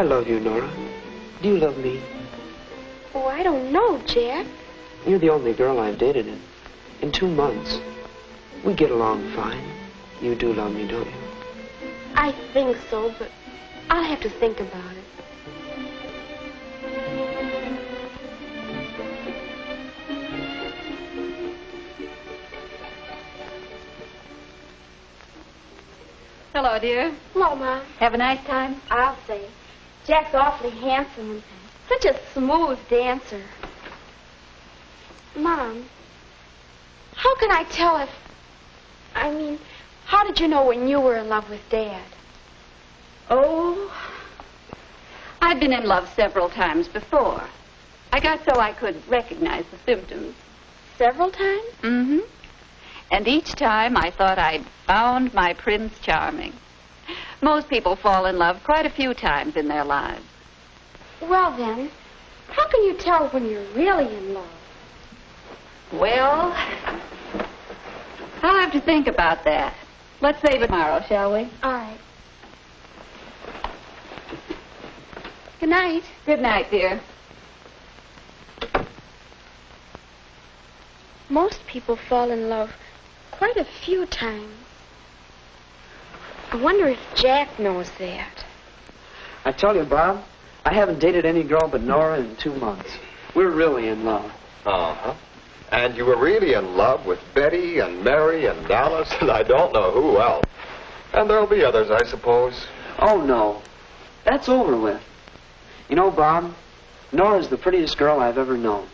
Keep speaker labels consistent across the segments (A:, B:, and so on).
A: love you, Nora. Do you love me?
B: Oh, I don't know, Jack.
A: You're the only girl I've dated in 2 months. We get along fine. You do love me, don't you?
B: I think so, but I'll have to think about it.
C: Hello, dear.
B: Hello, Mom.
C: Have a nice time?
B: I'll say. Jack's awfully handsome and such a smooth dancer. Mom, how can I tell if... how did you know when you were in love with Dad?
C: Oh, I've been in love several times before. I got so I could recognize the symptoms.
B: Several times?
C: Mm-hmm. And each time I thought I'd found my Prince Charming. Most people fall in love quite a few times in their lives.
B: Well, then, how can you tell when you're really in love?
C: Well, I'll have to think about that. Let's save it tomorrow, shall we?
B: All right. Good night.
C: Good night, dear.
B: Most people fall in love quite a few times. I wonder if Jack knows that.
A: I tell you, Bob, I haven't dated any girl but Nora in 2 months. We're really in love.
D: Uh-huh. And you were really in love with Betty and Mary and Alice and I don't know who else. And there'll be others, I suppose.
A: Oh, no. That's over with. You know, Bob, Nora's the prettiest girl I've ever known.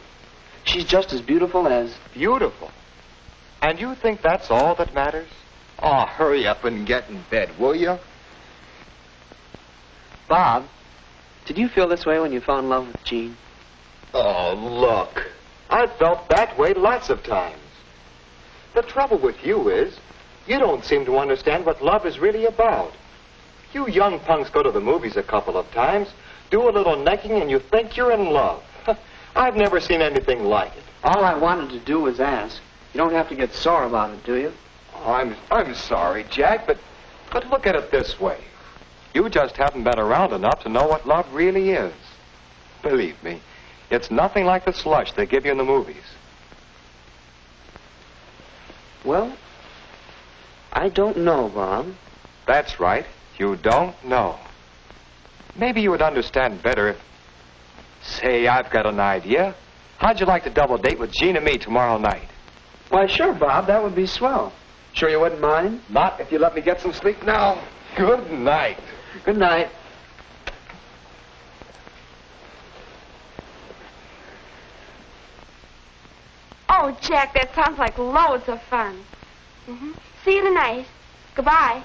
A: She's just as beautiful as...
D: Beautiful? And you think that's all that matters? Oh, hurry up and get in bed, will you?
A: Bob, did you feel this way when you fell in love with Jean?
D: Oh, look. I've felt that way lots of times. The trouble with you is, you don't seem to understand what love is really about. You young punks go to the movies a couple of times, do a little necking, and you think you're in love. I've never seen anything like it.
A: All I wanted to do was ask. You don't have to get sore about it, do you?
D: Oh, I'm sorry, Jack, but look at it this way. You just haven't been around enough to know what love really is. Believe me, it's nothing like the slush they give you in the movies.
A: Well, I don't know, Bob.
D: That's right. You don't know. Maybe you would understand better if... Say, I've got an idea. How'd you like to double date with Jean and me tomorrow night?
A: Why, sure, Bob. That would be swell. Sure you wouldn't mind?
D: Not if you let me get some sleep now. Good night.
A: Good night.
B: Oh, Jack, that sounds like loads of fun. See you tonight. Goodbye.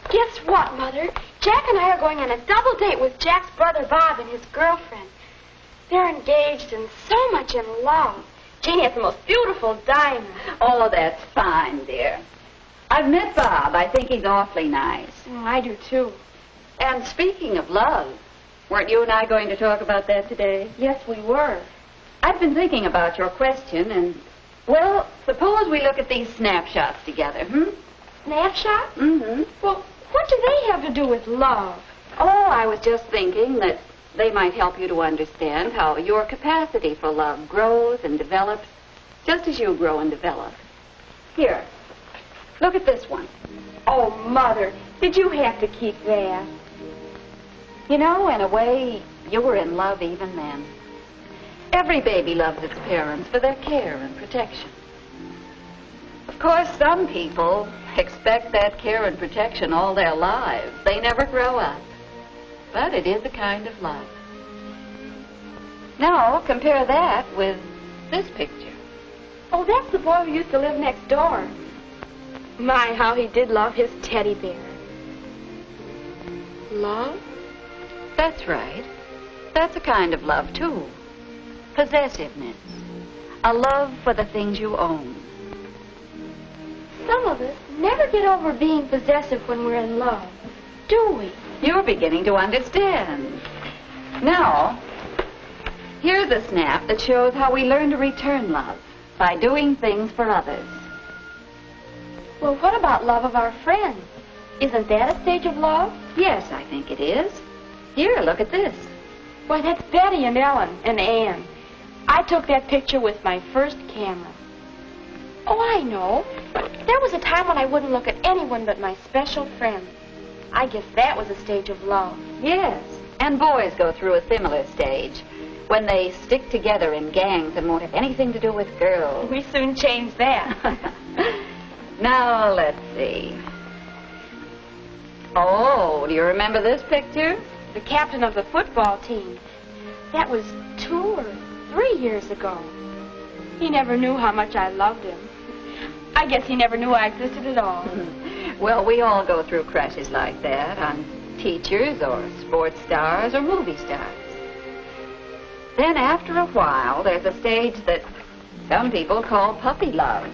B: Guess what, Mother? Jack and I are going on a double date with Jack's brother Bob and his girlfriend. They're engaged and so much in love. Jean has the most beautiful diamond.
C: Oh, that's fine, dear. I've met Bob. I think he's awfully nice.
B: Oh, I do, too.
C: And speaking of love, weren't you and I going to talk about that today?
B: Yes, we were.
C: I've been thinking about your question, and, well, suppose we look at these snapshots together,
B: Snapshot?
C: Mm-hmm.
B: Well, what do they have to do with love?
C: Oh, I was just thinking that they might help you to understand how your capacity for love grows and develops just as you grow and develop. Here, look at this one.
B: Oh, Mother, did you have to keep that?
C: You know, in a way, you were in love even then. Every baby loves its parents for their care and protection. Of course, some people expect that care and protection all their lives. They never grow up. But it is a kind of love. Now, compare that with this picture.
B: Oh, that's the boy who used to live next door. My, how he did love his teddy bear. Love?
C: That's right. That's a kind of love, too. Possessiveness. A love for the things you own.
B: Some of us never get over being possessive when we're in love, do we?
C: You're beginning to understand. Now, here's a snap that shows how we learn to return love by doing things for others.
B: Well, what about love of our friends? Isn't that a stage of love?
C: Yes, I think it is. Here, look at this.
B: Why, that's Betty and Ellen and Ann. I took that picture with my first camera. Oh, I know. There was a time when I wouldn't look at anyone but my special friend. I guess that was a stage of love.
C: Yes, and boys go through a similar stage when they stick together in gangs and won't have anything to do with girls.
B: We soon changed that.
C: Now, let's see. Oh, do you remember this picture?
B: The captain of the football team. That was 2 or 3 years ago. He never knew how much I loved him. I guess he never knew I existed at all.
C: Well, we all go through crushes like that on teachers or sports stars or movie stars. Then after a while, there's a stage that some people call puppy love.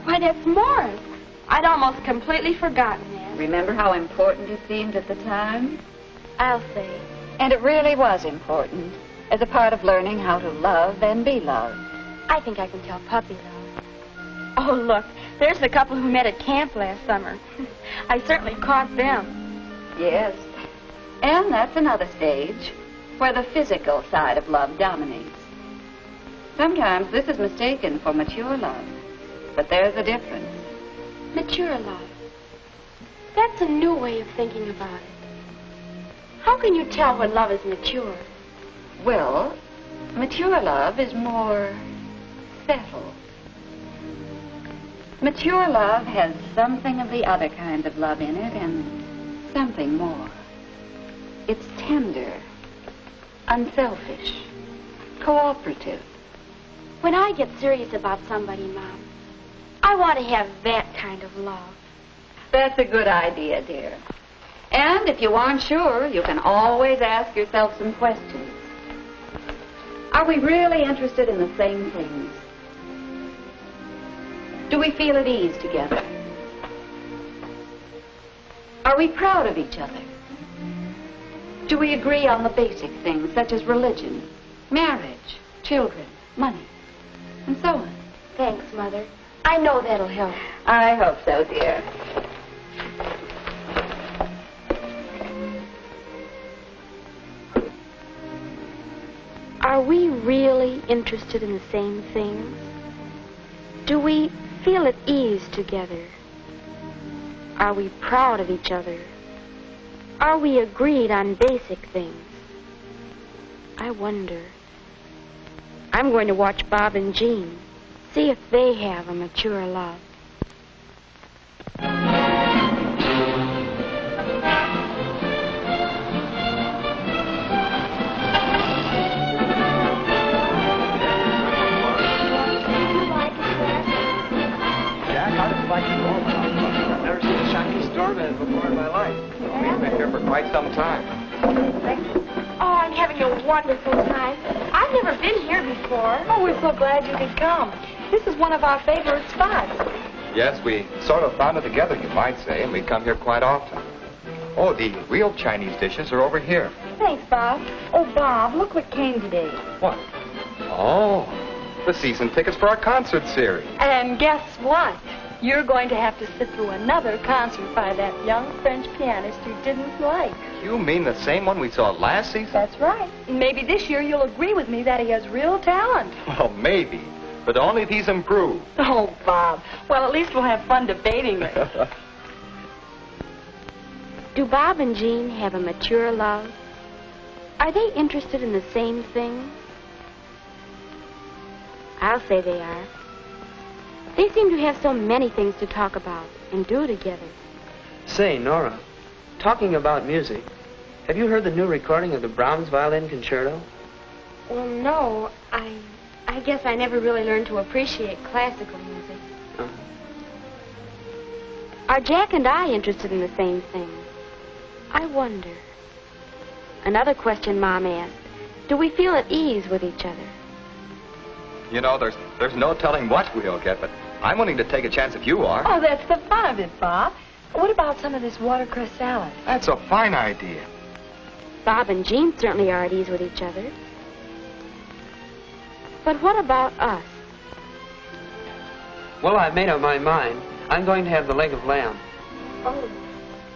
B: Why, that's Morris. I'd almost completely forgotten that.
C: Remember how important it seemed at the time?
B: I'll say.
C: And it really was important as a part of learning how to love and be loved.
B: I think I can tell puppy love. Oh, look, there's the couple who met at camp last summer. I certainly caught them.
C: Yes. And that's another stage where the physical side of love dominates. Sometimes this is mistaken for mature love, but there's a difference.
B: Mature love. That's a new way of thinking about it. How can you tell when love is mature?
C: Well, mature love is more settled. Mature love has something of the other kind of love in it and something more. It's tender, unselfish, cooperative.
B: When I get serious about somebody, Mom, I want to have that kind of love.
C: That's a good idea, dear. And if you aren't sure, you can always ask yourself some questions. Are we really interested in the same things? Do we feel at ease together? Are we proud of each other? Do we agree on the basic things such as religion, marriage, children, money, and so on?
B: Thanks, Mother. I know that'll help.
C: I hope so, dear.
B: Are we really interested in the same things? Do we feel at ease together? Are we proud of each other? Are we agreed on basic things? I wonder. I'm going to watch Bob and Jean, see if they have a mature love.
D: I've never seen a Chinese doorman before in my life. We've been here for quite some time.
B: Oh, I'm having a wonderful time. I've never been here before.
E: Oh, we're so glad you could come. This is one of our favorite spots.
D: Yes, we sort of found it together, you might say, and we come here quite often. Oh, the real Chinese dishes are over here.
E: Thanks, Bob. Oh, Bob, look what came today.
D: What? Oh, the season tickets for our concert series.
E: And guess what? You're going to have to sit through another concert by that young French pianist you didn't like.
D: You mean the same one we saw last season?
E: That's right. Maybe this year you'll agree with me that he has real talent.
D: Well, maybe, but only if he's improved.
E: Oh, Bob. Well, at least we'll have fun debating it.
B: Do Bob and Jean have a mature love? Are they interested in the same things? I'll say they are. They seem to have so many things to talk about and do together.
A: Say, Nora, talking about music, have you heard the new recording of the Brahms Violin Concerto?
B: Well, no. I guess I never really learned to appreciate classical music.
A: Uh-huh.
B: Are Jack and I interested in the same things? I wonder. Another question Mom asked. Do we feel at ease with each other?
D: You know, there's no telling what we'll get, but I'm willing to take a chance if you are.
E: Oh, that's the fun of it, Bob. What about some of this watercress salad?
D: That's a fine idea.
B: Bob and Jean certainly are at ease with each other. But what about us?
A: Well, I've made up my mind. I'm going to have the leg of lamb.
B: Oh,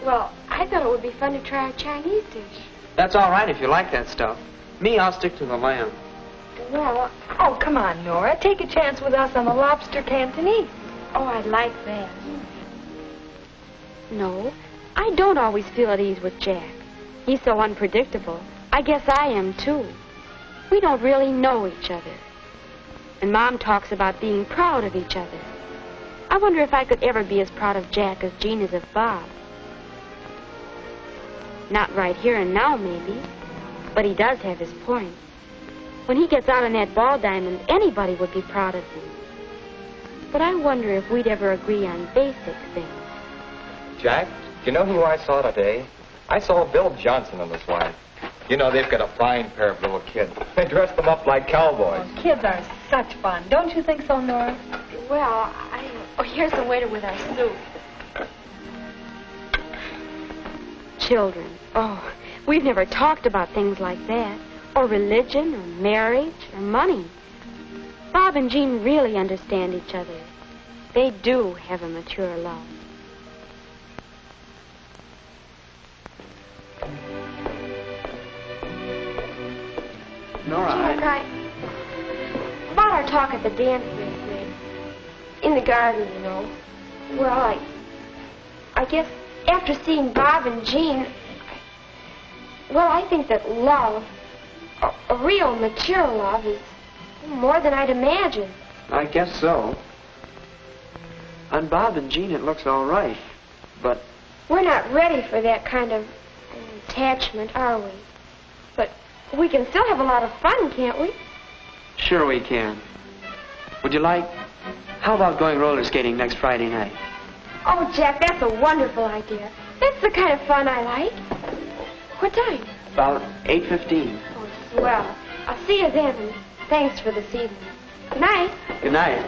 B: well, I thought it would be fun to try a Chinese dish.
A: That's all right if you like that stuff. Me, I'll stick to the lamb.
B: Well,
E: Oh, come on, Nora. Take a chance with us on the lobster Cantonese.
B: oh, I'd like that. No, I don't always feel at ease with Jack. He's so unpredictable. I guess I am, too. We don't really know each other. And Mom talks about being proud of each other. I wonder if I could ever be as proud of Jack as Jean is of Bob. Not right here and now, maybe. But he does have his point. When he gets out on that ball diamond, anybody would be proud of him. But I wonder if we'd ever agree on basic things.
D: Jack, do you know who I saw today? I saw Bill Johnson and his wife. You know, they've got a fine pair of little kids. They dress them up like cowboys.
E: Oh, kids are such fun. Don't you think so, Nora?
B: Well, Oh, here's the waiter with our soup. Children. Oh, we've never talked about things like that. Or religion, or marriage, or money. Bob and Jean really understand each other. They do have a mature love.
A: Nora,
B: Jack, about our talk at the dance yesterday. In the garden, you know. Well, I guess after seeing Bob and Jean, I think that love, a real mature love, is more than I'd imagined.
A: I guess so. On Bob and Jean, it looks all right. But
B: We're not ready for that kind of attachment, are we? But we can still have a lot of fun, can't we?
A: sure we can. Would you like... How about going roller skating next Friday night?
B: Oh, Jack, that's a wonderful idea. That's the kind of fun I like. What time?
A: About 8:15.
B: Oh, swell. I'll see you then, and thanks for this evening. Good night.
A: Good night.